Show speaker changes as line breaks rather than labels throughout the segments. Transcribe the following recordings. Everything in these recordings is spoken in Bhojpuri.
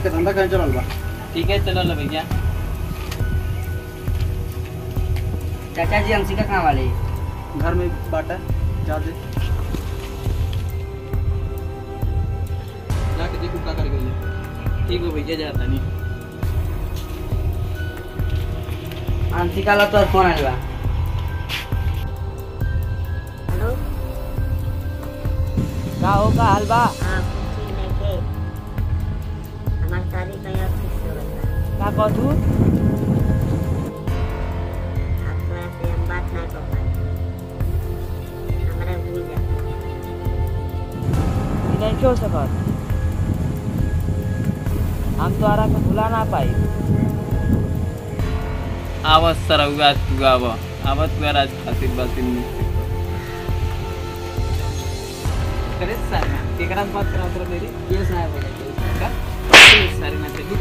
के धंधा कहीं चलल बा।
ठीक है चलो लो भैया।
चाचा जी अंशिका कहाँ वाले?
घर में बाटा जा दे जाके देखो क्या कर गई है।
ठीक है भैया जाता नहीं।
अंशिका ला तो फोन आइल बा।
हेलो
का हो का हाल बा?
हाँ कुछ नहीं के हमारी शादी कहीं और फिक्स हो गई बा।
का कहतू?
अब थोड़ा से हम बात नहीं कर पाए, हमारा भूल जा।
नहीं क्यों सकत? हम तो आरा के भुला ना पाई।
आवत सरौगा तू आवत राज खातिर बातिन करे सर केकरा बात करा उतर मेरी
केस ना बोले
का सर मैं तेरी हो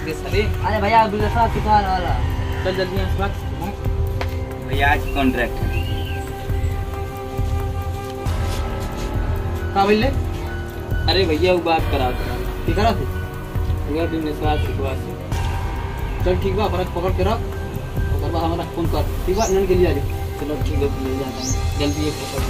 गए सारे।
अरे भैया बिलसा किताल वाला
चल जल्दी यहाँ से भाग।
भैया आज कॉन्ट्रैक्ट है।
का बोले
अरे भैया वो बात करा
की करा तू?
भैया बिजनेस बात सिखवा से।
चल ठीक बा फरक पकड़ के रख और बाद हमारा फोन कर ठीक बा इनन के लिए आ जा।
चलो ठीक है ले जाता हूँ जल्दी एक पकड़।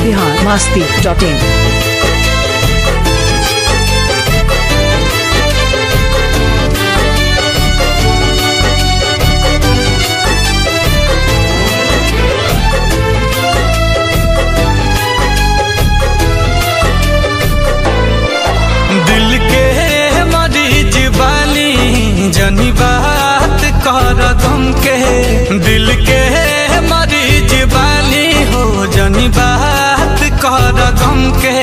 biharmasti.in
दिल के मरीज बानी जनी बात कर गम के। दिल के मरीज बानी हो जनी बात कर गम के।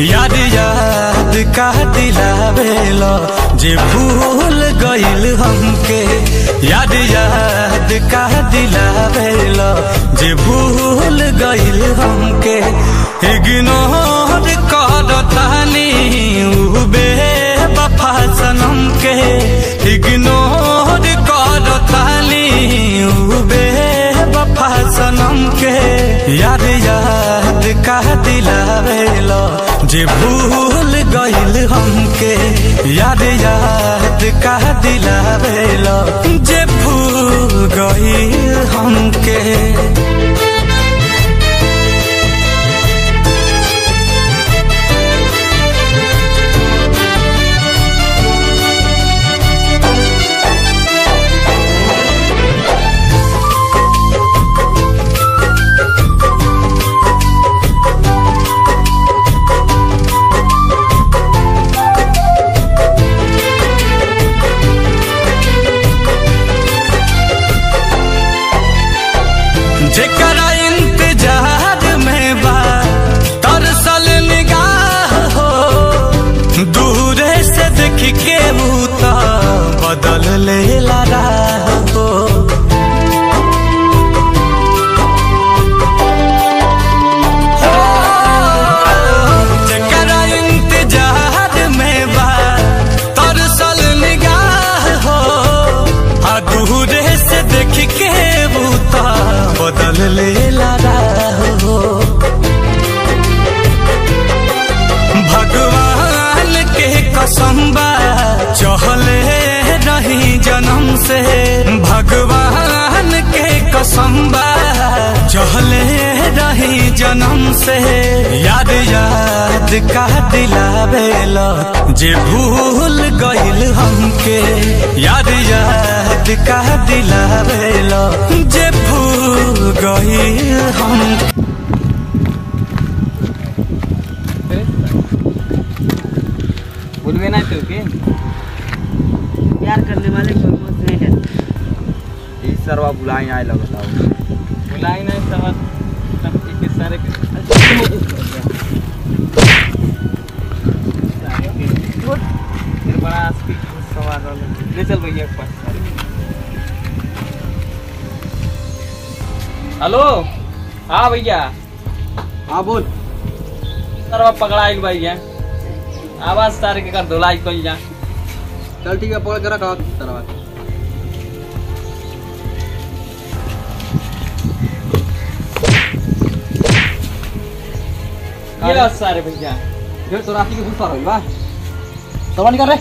याद याद का दिलावेलो जे भूल गइल हमके। याद याद का दिलावेलो जे भूल गइल हमके। इग्नोर कर तानी उ बेवफा सनम के। इग्नोर कर तानी उ बेवफा सनम के। याद याद का दिलावेलो जे भूल गइल हमके। याद याद का दिलावेलो जे भूल गइल हमके। जेकरा इंतजार में बा तरसल निगाह हो। दूरे से देख के बूता बदल ले राह हो। जेकरा इंतजार में बा तरसल निगाह हो। दूरे से देख के बूता बदल ले राह हो। भगवान के कसम बा चहले रही जन्म से। भगवान के कसम बा चहले रही जन्म से। याद याद का दिलावेलो जे भूल गइल हमके। याद याद का दिलावेलो जे भूल गइल हमके।
भूल गए ना तो के
प्यार करने वाले को कुछ नहीं डरते।
इस सरवा बुलाई आए लगता हो।
बुलाई नहीं सब एक सारे फिर बड़ा सवाल ले चल भैया के पास। हेलो हाँ भैया।
हाँ बोल।
तरवा पकड़ाइल भाई है आवाज तार के कर धुलाई कोई जा
चल ठीक है पकड़ के रखा तरवा
ये सारे भैया
फिर तो राती के भूत पार होई बा तरवा निकाल रे